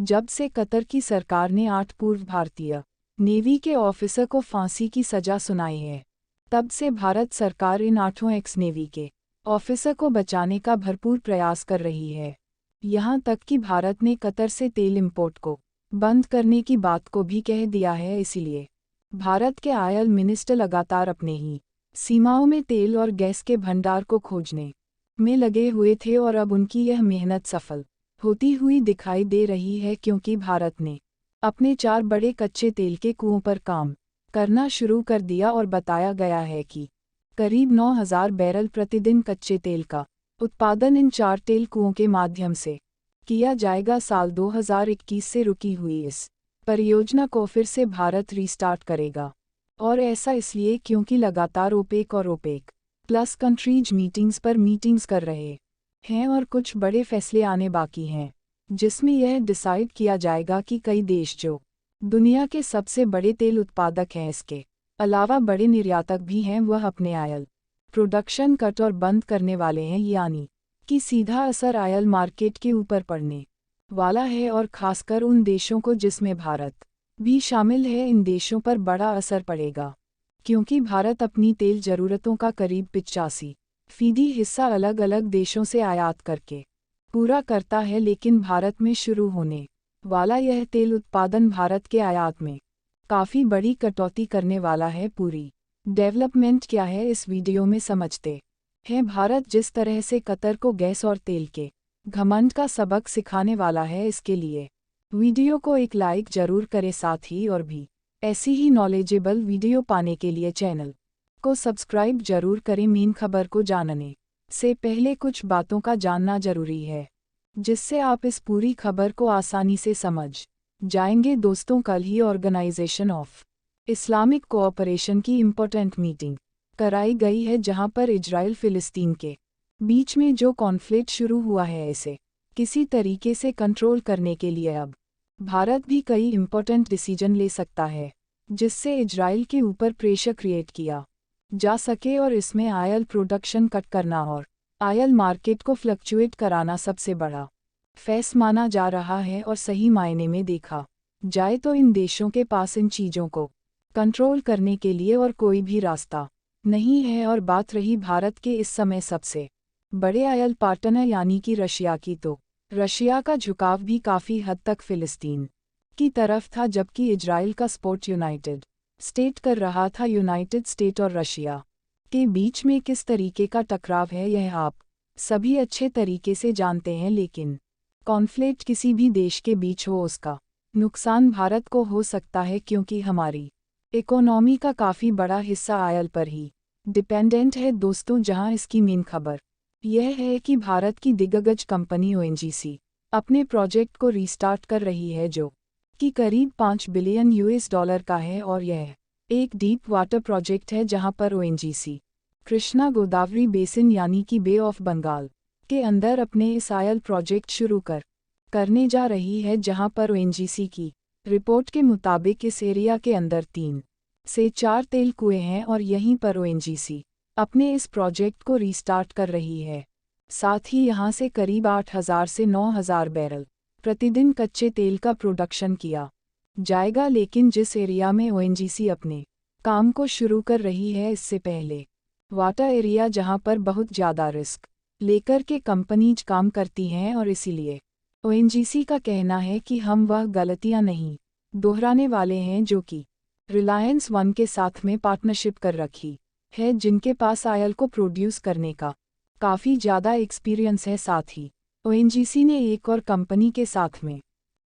जब से कतर की सरकार ने 8 पूर्व भारतीय नेवी के ऑफिसर को फांसी की सजा सुनाई है, तब से भारत सरकार इन 8 एक्स नेवी के ऑफिसर को बचाने का भरपूर प्रयास कर रही है। यहाँ तक कि भारत ने कतर से तेल इंपोर्ट को बंद करने की बात को भी कह दिया है। इसीलिए भारत के ऑयल मिनिस्टर लगातार अपने ही सीमाओं में तेल और गैस के भंडार को खोजने में लगे हुए थे और अब उनकी यह मेहनत सफल होती हुई दिखाई दे रही है, क्योंकि भारत ने अपने 4 बड़े कच्चे तेल के कुओं पर काम करना शुरू कर दिया और बताया गया है कि करीब 9,000 बैरल प्रतिदिन कच्चे तेल का उत्पादन इन 4 तेल कुओं के माध्यम से किया जाएगा। साल 2021 से रुकी हुई इस परियोजना को फिर से भारत रीस्टार्ट करेगा, और ऐसा इसलिए क्योंकि लगातार ओपेक और ओपेक प्लस कंट्रीज मीटिंग्स पर मीटिंग्स कर रहे हैं और कुछ बड़े फैसले आने बाकी हैं, जिसमें यह डिसाइड किया जाएगा कि कई देश जो दुनिया के सबसे बड़े तेल उत्पादक हैं, इसके अलावा बड़े निर्यातक भी हैं, वह अपने ऑयल प्रोडक्शन कट और बंद करने वाले हैं, यानी कि सीधा असर ऑयल मार्केट के ऊपर पड़ने वाला है, और खासकर उन देशों को जिसमें भारत भी शामिल है। इन देशों पर बड़ा असर पड़ेगा, क्योंकि भारत अपनी तेल ज़रूरतों का करीब 85% हिस्सा अलग अलग देशों से आयात करके पूरा करता है। लेकिन भारत में शुरू होने वाला यह तेल उत्पादन भारत के आयात में काफ़ी बड़ी कटौती करने वाला है। पूरी डेवलपमेंट क्या है, इस वीडियो में समझते हैं। भारत जिस तरह से कतर को गैस और तेल के घमंड का सबक सिखाने वाला है, इसके लिए वीडियो को एक लाइक जरूर करें। साथ ही और भी ऐसी ही नॉलेजेबल वीडियो पाने के लिए चैनल को सब्सक्राइब जरूर करें। मेन खबर को जानने से पहले कुछ बातों का जानना जरूरी है, जिससे आप इस पूरी खबर को आसानी से समझ जाएंगे। दोस्तों, कल ही ऑर्गेनाइजेशन ऑफ इस्लामिक कोऑपरेशन की इम्पोर्टेंट मीटिंग कराई गई है, जहां पर इजराइल फिलिस्तीन के बीच में जो कॉन्फ्लिक्ट शुरू हुआ है, इसे किसी तरीके से कंट्रोल करने के लिए अब भारत भी कई इम्पोर्टेंट डिसीजन ले सकता है, जिससे इजराइल के ऊपर प्रेशर क्रिएट किया जा सके, और इसमें ऑयल प्रोडक्शन कट करना और ऑयल मार्केट को फ्लक्चुएट कराना सबसे बड़ा फैस माना जा रहा है। और सही मायने में देखा जाए तो इन देशों के पास इन चीज़ों को कंट्रोल करने के लिए और कोई भी रास्ता नहीं है। और बात रही भारत के इस समय सबसे बड़े ऑयल पार्टनर यानी कि रशिया की, तो रशिया का झुकाव भी काफ़ी हद तक फिलिस्तीन की तरफ था, जबकि इजराइल का सपोर्ट यूनाइटेड स्टेट कर रहा था। यूनाइटेड स्टेट और रशिया के बीच में किस तरीके का टकराव है, यह आप सभी अच्छे तरीके से जानते हैं। लेकिन कॉन्फ्लिक्ट किसी भी देश के बीच हो, उसका नुकसान भारत को हो सकता है, क्योंकि हमारी इकोनॉमी का काफ़ी बड़ा हिस्सा ऑयल पर ही डिपेंडेंट है। दोस्तों, जहां इसकी मेन खबर यह है कि भारत की दिग्गज कंपनी ओएनजीसी अपने प्रोजेक्ट को रीस्टार्ट कर रही है, जो कि करीब $5 बिलियन का है, और यह एक डीप वाटर प्रोजेक्ट है, जहां पर ओएनजीसी कृष्णा गोदावरी बेसिन यानी कि बे ऑफ बंगाल के अंदर अपने इस ऑयल प्रोजेक्ट शुरू करने जा रही है, जहां पर ओएनजीसी की रिपोर्ट के मुताबिक इस एरिया के अंदर 3 से 4 तेल कुएं हैं, और यहीं पर ओएनजीसी अपने इस प्रोजेक्ट को रीस्टार्ट कर रही है। साथ ही यहां से करीब 8,000 से 9,000 बैरल प्रतिदिन कच्चे तेल का प्रोडक्शन किया जाएगा। लेकिन जिस एरिया में ओएनजीसी अपने काम को शुरू कर रही है, इससे पहले वाटर एरिया, जहां पर बहुत ज़्यादा रिस्क लेकर के कंपनीज काम करती हैं, और इसीलिए ओएनजीसी का कहना है कि हम वह गलतियां नहीं दोहराने वाले हैं जो कि रिलायंस वन के साथ में पार्टनरशिप कर रखी है, जिनके पास ऑयल को प्रोड्यूस करने का काफ़ी ज़्यादा एक्सपीरियंस है। साथ ही ओएनजीसी ने एक और कंपनी के साथ में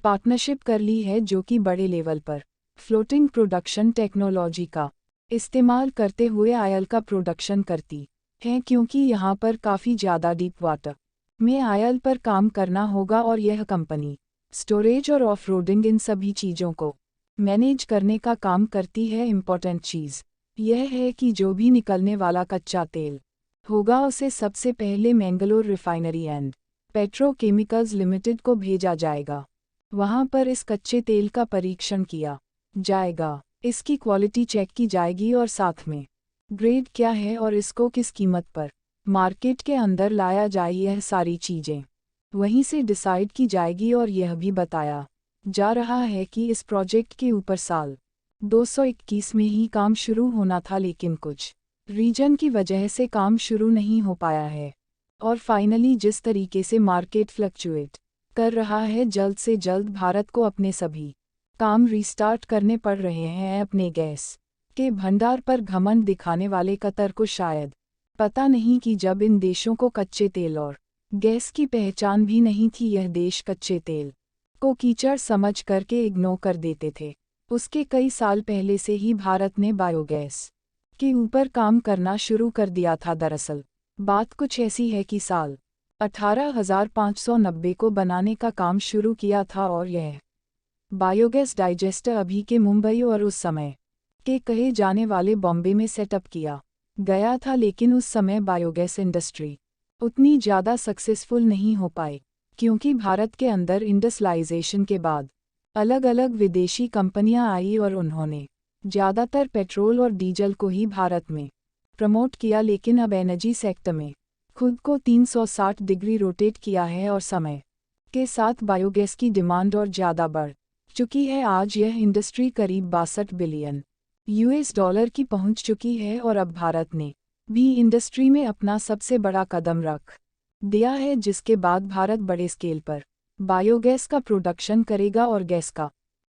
पार्टनरशिप कर ली है, जो कि बड़े लेवल पर फ्लोटिंग प्रोडक्शन टेक्नोलॉजी का इस्तेमाल करते हुए ऑयल का प्रोडक्शन करती है, क्योंकि यहाँ पर काफ़ी ज़्यादा डीप वाटर में ऑयल पर काम करना होगा, और यह कंपनी स्टोरेज और ऑफ रोडिंग इन सभी चीज़ों को मैनेज करने का काम करती है। इम्पॉर्टेंट चीज़ यह है कि जो भी निकलने वाला कच्चा तेल होगा, उसे सबसे पहले Mangalore refinery and petrochemicals limited को भेजा जाएगा। वहां पर इस कच्चे तेल का परीक्षण किया जाएगा, इसकी क्वालिटी चेक की जाएगी, और साथ में ग्रेड क्या है और इसको किस कीमत पर मार्केट के अंदर लाया जाए, यह सारी चीज़ें वहीं से डिसाइड की जाएगी। और यह भी बताया जा रहा है कि इस प्रोजेक्ट के ऊपर साल 221 में ही काम शुरू होना था, लेकिन कुछ रीजन की वजह से काम शुरू नहीं हो पाया है। और फाइनली जिस तरीके से मार्केट फ्लक्चुएट कर रहा है, जल्द से जल्द भारत को अपने सभी काम रीस्टार्ट करने पड़ रहे हैं। अपने गैस के भंडार पर घमंड दिखाने वाले कतर को शायद पता नहीं कि जब इन देशों को कच्चे तेल और गैस की पहचान भी नहीं थी, यह देश कच्चे तेल को कीचड़ समझ करके इग्नोर कर देते थे। उसके कई साल पहले से ही भारत ने बायोगैस के ऊपर काम करना शुरू कर दिया था। दरअसल बात कुछ ऐसी है कि साल 18,590 को बनाने का काम शुरू किया था और यह बायोगैस डाइजेस्टर अभी के मुंबई और उस समय के कहे जाने वाले बॉम्बे में सेटअप किया गया था। लेकिन उस समय बायोगैस इंडस्ट्री उतनी ज़्यादा सक्सेसफुल नहीं हो पाई, क्योंकि भारत के अंदर इंडस्ट्रियलाइजेशन के बाद अलग अलग विदेशी कंपनियां आई और उन्होंने ज़्यादातर पेट्रोल और डीजल को ही भारत में प्रमोट किया। लेकिन अब एनर्जी सेक्टर में खुद को 360 डिग्री रोटेट किया है और समय के साथ बायोगैस की डिमांड और ज़्यादा बढ़ चुकी है। आज यह इंडस्ट्री करीब 62 बिलियन $US की पहुंच चुकी है और अब भारत ने भी इंडस्ट्री में अपना सबसे बड़ा कदम रख दिया है, जिसके बाद भारत बड़े स्केल पर बायोगैस का प्रोडक्शन करेगा और गैस का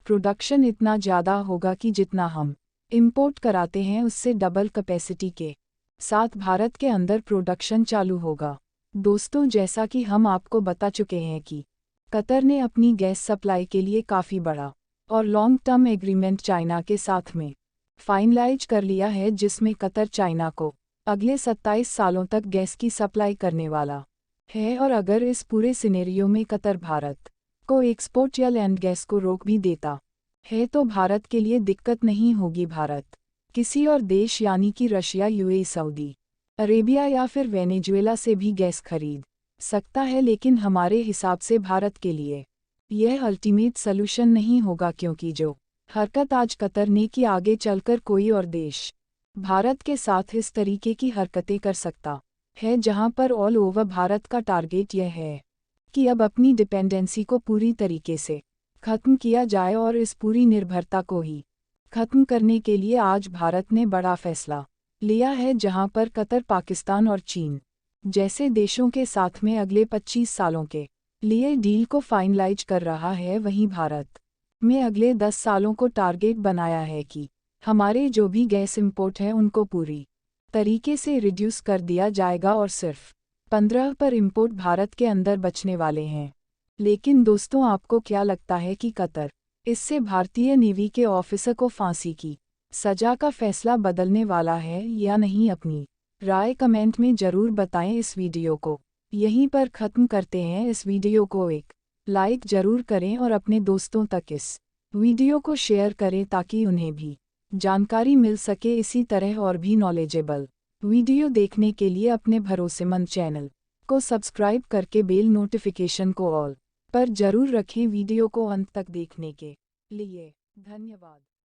प्रोडक्शन इतना ज़्यादा होगा कि जितना हम इंपोर्ट कराते हैं उससे डबल कैपेसिटी के साथ भारत के अंदर प्रोडक्शन चालू होगा। दोस्तों, जैसा कि हम आपको बता चुके हैं कि कतर ने अपनी गैस सप्लाई के लिए काफ़ी बड़ा और लॉन्ग टर्म एग्रीमेंट चाइना के साथ में फाइनलाइज कर लिया है, जिसमें कतर चाइना को अगले 27 सालों तक गैस की सप्लाई करने वाला है। और अगर इस पूरे सिनेरियो में कतर भारत को एक्सपोर्ट या लैंड गैस को रोक भी देता है तो भारत के लिए दिक्कत नहीं होगी। भारत किसी और देश यानी कि रशिया, यूएई, सऊदी अरेबिया या फिर वेनेजुएला से भी गैस खरीद सकता है। लेकिन हमारे हिसाब से भारत के लिए यह अल्टीमेट सॉल्यूशन नहीं होगा, क्योंकि जो हरकत आज कतर ने की, आगे चलकर कोई और देश भारत के साथ इस तरीके की हरकतें कर सकता है, जहां पर ऑल ओवर भारत का टारगेट यह है कि अब अपनी डिपेंडेंसी को पूरी तरीके से खत्म किया जाए और इस पूरी निर्भरता को ही खत्म करने के लिए आज भारत ने बड़ा फैसला लिया है, जहां पर कतर, पाकिस्तान और चीन जैसे देशों के साथ में अगले 25 सालों के लिए डील को फाइनलाइज कर रहा है। वहीं भारत में अगले 10 सालों को टारगेट बनाया है कि हमारे जो भी गैस इंपोर्ट है उनको पूरी तरीके से रिड्यूस कर दिया जाएगा और सिर्फ 15 पर इंपोर्ट भारत के अंदर बचने वाले हैं। लेकिन दोस्तों, आपको क्या लगता है कि कतर इससे भारतीय नेवी के ऑफिसर को फांसी की सजा का फैसला बदलने वाला है या नहीं? अपनी राय कमेंट में ज़रूर बताएं। इस वीडियो को यहीं पर ख़त्म करते हैं। इस वीडियो को एक लाइक ज़रूर करें और अपने दोस्तों तक इस वीडियो को शेयर करें ताकि उन्हें भी जानकारी मिल सके। इसी तरह और भी नॉलेजेबल वीडियो देखने के लिए अपने भरोसेमंद चैनल को सब्सक्राइब करके बेल नोटिफिकेशन को ऑल पर जरूर रखें। वीडियो को अंत तक देखने के लिए धन्यवाद।